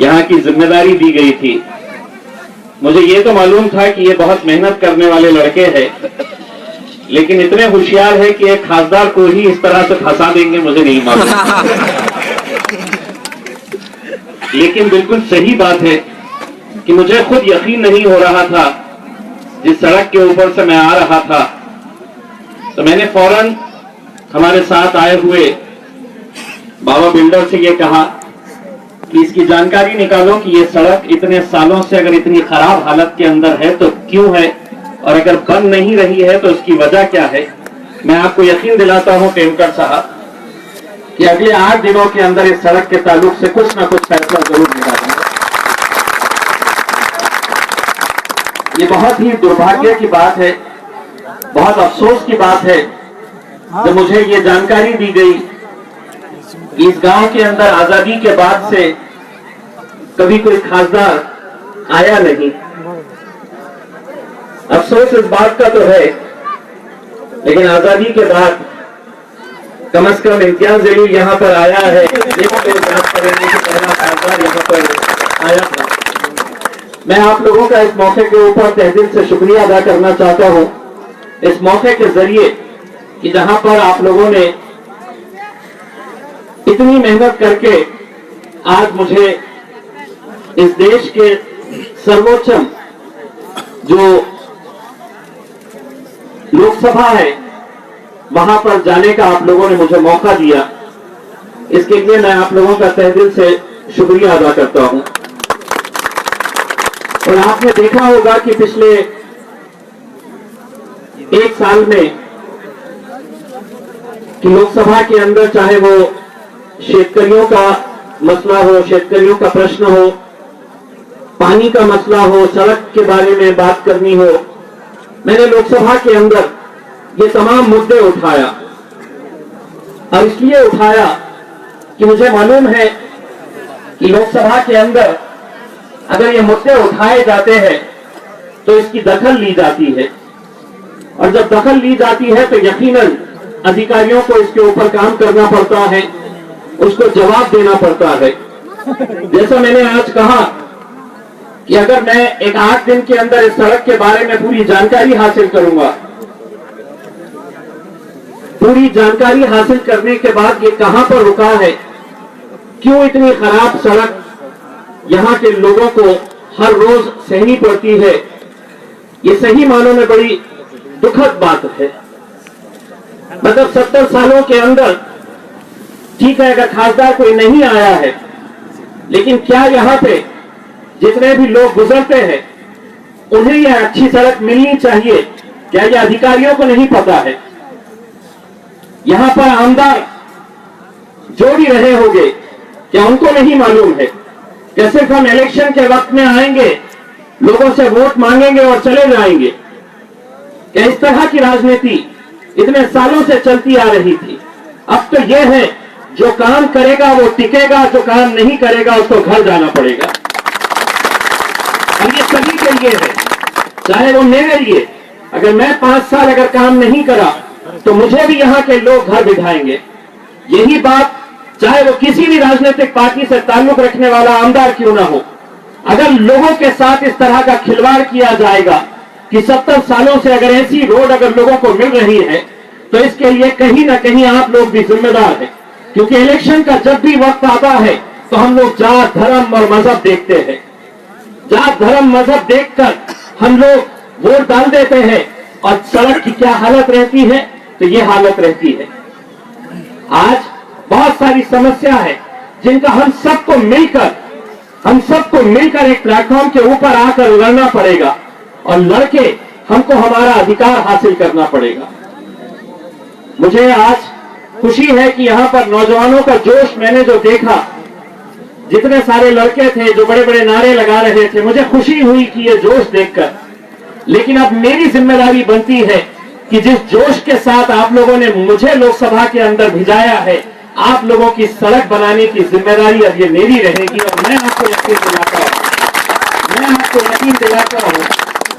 यहाँ की जिम्मेदारी दी गई थी। मुझे ये तो मालूम था कि ये बहुत मेहनत करने वाले लड़के हैं, लेकिन इतने होशियार है कि एक खासदार को ही इस तरह से फंसा देंगे मुझे नहीं मालूम। लेकिन बिल्कुल सही बात है कि मुझे खुद यकीन नहीं हो रहा था। जिस सड़क के ऊपर से मैं आ रहा था तो मैंने फौरन हमारे साथ आए हुए बाबा बिल्डर से ये कहा कि इसकी जानकारी निकालो कि ये सड़क इतने सालों से अगर इतनी खराब हालत के अंदर है तो क्यों है, और अगर बन नहीं रही है तो इसकी वजह क्या है। मैं आपको यकीन दिलाता हूं टेमकर साहब कि अगले 8 दिनों के अंदर इस सड़क के ताल्लुक से कुछ ना कुछ फैसला जरूर निकालेंगे। ये बहुत ही दुर्भाग्य की बात है, बहुत अफसोस की बात है जब मुझे ये जानकारी दी गई कि इस गांव के अंदर आजादी के बाद से कभी कोई खासदार आया नहीं। अफसोस इस बात का तो है, लेकिन आजादी के बाद कम से कम इम्तियाज जलील यहाँ पर आया है। पहला खासदार यहाँ पर आया था। मैं आप लोगों का इस मौके के ऊपर तहे दिल से शुक्रिया अदा करना चाहता हूँ, इस मौके के जरिए कि जहां पर आप लोगों ने इतनी मेहनत करके आज मुझे इस देश के सर्वोच्च जो लोकसभा है वहां पर जाने का आप लोगों ने मुझे मौका दिया। इसके लिए मैं आप लोगों का तहे दिल से शुक्रिया अदा करता हूं। और आपने देखा होगा कि पिछले 1 साल में कि लोकसभा के अंदर चाहे वो शेतकरियों का मसला हो, शेतकरियों का प्रश्न हो, पानी का मसला हो, सड़क के बारे में बात करनी हो, मैंने लोकसभा के अंदर ये तमाम मुद्दे उठाया। और इसलिए उठाया कि मुझे मालूम है कि लोकसभा के अंदर अगर ये मुद्दे उठाए जाते हैं तो इसकी दखल ली जाती है, और जब दखल ली जाती है तो यकीनन अधिकारियों को इसके ऊपर काम करना पड़ता है, उसको जवाब देना पड़ता है। जैसा मैंने आज कहा कि अगर मैं एक 8 दिन के अंदर इस सड़क के बारे में पूरी जानकारी हासिल करूंगा, पूरी जानकारी हासिल करने के बाद ये कहां पर रुका है, क्यों इतनी खराब सड़क यहां के लोगों को हर रोज सहनी पड़ती है, ये सही मानों में बड़ी दुखद बात है। मतलब 70 सालों के अंदर ठीक है अगर खासदार कोई नहीं आया है, लेकिन क्या यहां पे जितने भी लोग गुजरते हैं उन्हें यह अच्छी सड़क मिलनी चाहिए? क्या यह अधिकारियों को नहीं पता है? यहां पर आमदार जो भी रहे होंगे क्या उनको नहीं मालूम है? क्या सिर्फ हम इलेक्शन के वक्त में आएंगे, लोगों से वोट मांगेंगे और चले जाएंगे? क्या इस तरह की राजनीति इतने सालों से चलती आ रही थी? अब तो यह है जो काम करेगा वो टिकेगा, जो काम नहीं करेगा उसको घर जाना पड़ेगा। और ये सभी के लिए है, चाहे वो मेरे लिए, अगर मैं 5 साल अगर काम नहीं करा तो मुझे भी यहाँ के लोग घर बिठाएंगे। यही बात चाहे वो किसी भी राजनीतिक पार्टी से ताल्लुक रखने वाला आमदार क्यों ना हो, अगर लोगों के साथ इस तरह का खिलवाड़ किया जाएगा कि 70 सालों से अगर ऐसी रोड अगर लोगों को मिल रही है तो इसके लिए कहीं ना कहीं आप लोग भी जिम्मेदार हैं। क्योंकि इलेक्शन का जब भी वक्त आता है तो हम लोग जात, धर्म और मजहब देखते हैं। जात, धर्म, मजहब देखकर हम लोग वोट डाल देते हैं, और सड़क की क्या हालत रहती है? तो ये हालत रहती है। आज बहुत सारी समस्या है जिनका हम सबको मिलकर एक प्लेटफॉर्म के ऊपर आकर लड़ना पड़ेगा, और लड़के हमको हमारा अधिकार हासिल करना पड़ेगा। मुझे आज खुशी है कि यहाँ पर नौजवानों का जोश मैंने जो देखा, जितने सारे लड़के थे जो बड़े बड़े नारे लगा रहे थे, मुझे खुशी हुई कि ये जोश देखकर। लेकिन अब मेरी जिम्मेदारी बनती है कि जिस जोश के साथ आप लोगों ने मुझे लोकसभा के अंदर भिजाया है, आप लोगों की सड़क बनाने की जिम्मेदारी अब ये मेरी रहेगी। और मैं आपको यकीन दिलाता हूं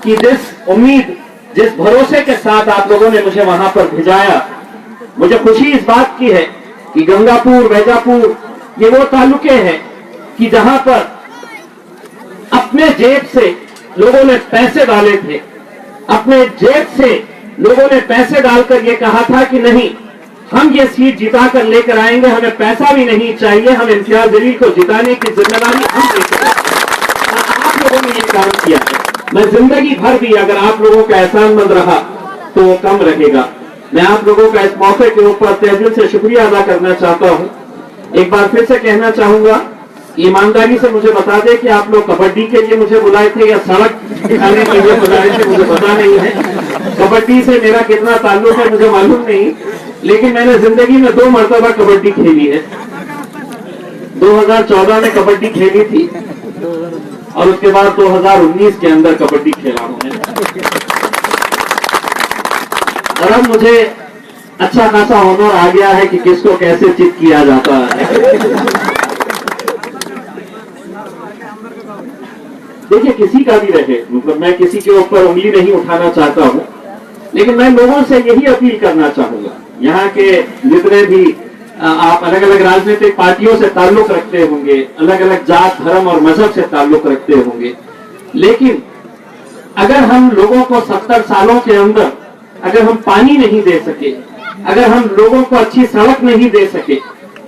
कि जिस उम्मीद, जिस भरोसे के साथ आप लोगों ने मुझे वहां पर भिजाया, मुझे खुशी इस बात की है कि गंगापुर, वैजापुर ये वो तालुके हैं कि जहां पर अपने जेब से लोगों ने पैसे डाले थे, अपने जेब से लोगों ने पैसे डालकर ये कहा था कि नहीं, हम ये सीट जिता कर लेकर आएंगे, हमें पैसा भी नहीं चाहिए, हम इम्तियाज जलील को जिताने की जिम्मेदारी हम लेकर आप लोगों ने ये काम किया है। मैं जिंदगी भर भी अगर आप लोगों का एहसानमंद रहा तो वो कम रहेगा। मैं आप लोगों का इस मौके के ऊपर तहे दिल से शुक्रिया अदा करना चाहता हूं। एक बार फिर से कहना चाहूंगा, ईमानदारी से मुझे बता दे कि आप लोग कबड्डी के लिए मुझे बुलाए थे या सड़क दिखाने के लिए बुलाए थे, मुझे पता नहीं है। कबड्डी से मेरा कितना ताल्लुक है मुझे मालूम नहीं, लेकिन मैंने जिंदगी में 2 मरतबा कबड्डी खेली है। 2014 में कबड्डी खेली थी और उसके बाद 2019 के अंदर कबड्डी खेला हूं मैं। और अब मुझे अच्छा खासा हुनर आ गया है कि किसको कैसे चित किया जाता है। देखिए, किसी का भी रहे, मतलब मैं किसी के ऊपर उंगली नहीं उठाना चाहता हूं, लेकिन मैं लोगों से यही अपील करना चाहूंगा, यहाँ के जितने भी आप अलग अलग राजनीतिक पार्टियों से ताल्लुक रखते होंगे, अलग अलग जात धर्म और मजहब से ताल्लुक रखते होंगे, लेकिन अगर हम लोगों को 70 सालों के अंदर अगर हम पानी नहीं दे सके, अगर हम लोगों को अच्छी सड़क नहीं दे सके,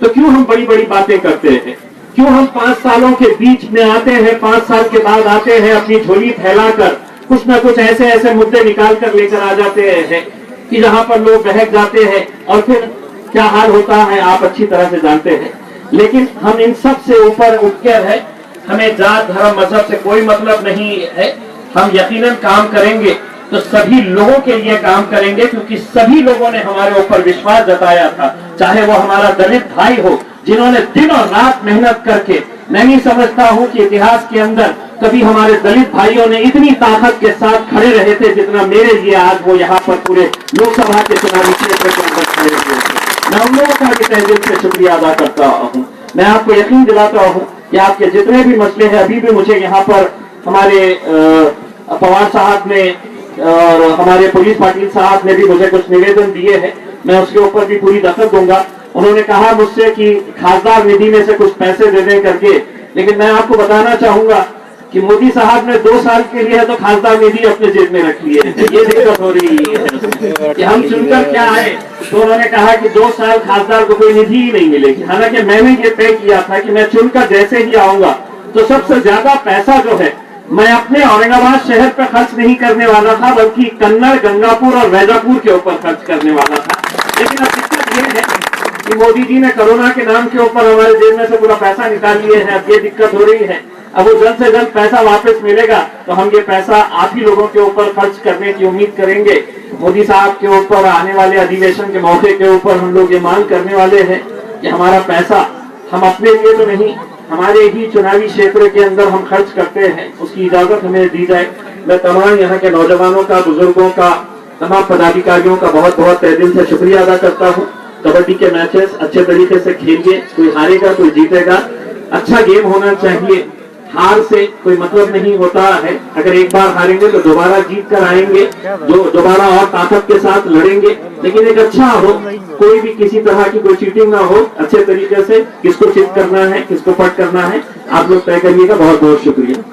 तो क्यों हम बड़ी बड़ी बातें करते हैं? क्यों हम 5 सालों के बीच में आते हैं, 5 साल के बाद आते हैं, अपनी झोली फैलाकर कुछ ना कुछ ऐसे ऐसे मुद्दे निकाल कर लेकर आ जाते हैं कि जहां पर लोग बहक जाते हैं और फिर क्या हाल होता है आप अच्छी तरह से जानते हैं। लेकिन हम इन सब से ऊपर उठकर है, हमें जात धर्म मजहब से कोई मतलब नहीं है। हम यकीनन काम करेंगे तो सभी लोगों के लिए काम करेंगे, क्योंकि सभी लोगों ने हमारे ऊपर विश्वास जताया था, चाहे वो हमारा दलित भाई हो जिन्होंने दिन और रात मेहनत करके, मैं नहीं समझता हूं कि इतिहास के अंदर कभी हमारे दलित भाइयों ने इतनी ताकत के साथ खड़े रहे थे जितना मेरे लिए आज वो यहाँ पर पूरे लोकसभा के चुनावी क्षेत्र के अंदर खड़े हुए थे। मैं उन लोगों का भी तहे दिल से शुक्रिया अदा करता हूँ। मैं आपको यकीन दिलाता हूँ कि आपके जितने भी मसले हैं, अभी भी मुझे यहाँ पर हमारे पवार साहब ने और हमारे पुलिस पाटिल साहब ने भी मुझे कुछ निवेदन दिए हैं, मैं उसके ऊपर भी पूरी दखल दूंगा। उन्होंने कहा मुझसे कि खासदार निधि में से कुछ पैसे दे दें करके, लेकिन मैं आपको बताना चाहूंगा कि मोदी साहब ने 2 साल के लिए तो खासदार निधि अपने जेब में रख लिए। ये दिक्कत हो रही है कि हम चुनकर क्या आए, तो उन्होंने कहा कि 2 साल खासदार को कोई निधि ही नहीं मिलेगी। हालांकि मैंने ये तय किया था कि मैं चुनकर जैसे ही आऊंगा तो सबसे ज्यादा पैसा जो है मैं अपने औरंगाबाद शहर पर खर्च नहीं करने वाला था, बल्कि कन्नड़, गंगापुर और वैजापुर के ऊपर खर्च करने वाला था। लेकिन अब दिक्कत ये है कि मोदी जी ने कोरोना के नाम के ऊपर हमारे जेब में से पूरा पैसा निकाल लिए है। अब ये दिक्कत हो रही है, अब वो जल्द से जल्द पैसा वापस मिलेगा तो हम ये पैसा आप ही लोगों के ऊपर खर्च करने की उम्मीद करेंगे। मोदी साहब के ऊपर आने वाले अधिवेशन के मौके के ऊपर हम लोग ये मांग करने वाले हैं कि हमारा पैसा हम अपने लिए तो नहीं, हमारे ही चुनावी क्षेत्र के अंदर हम खर्च करते हैं, उसकी इजाजत हमें दी जाए। मैं तमाम यहाँ के नौजवानों का, बुजुर्गों का, तमाम पदाधिकारियों का बहुत बहुत तहे दिल से शुक्रिया अदा करता हूँ। कबड्डी के मैचेस अच्छे तरीके से खेलिए, कोई हारेगा कोई जीतेगा, अच्छा गेम होना चाहिए। हार से कोई मतलब नहीं होता है, अगर एक बार हारेंगे तो दोबारा जीत कर आएंगे, जो दोबारा और ताकत के साथ लड़ेंगे, लेकिन एक अच्छा हो, कोई भी किसी तरह की कोई चीटिंग ना हो, अच्छे तरीके से किसको चिट करना है, किसको पट करना है, आप लोग तय करिएगा। बहुत बहुत शुक्रिया।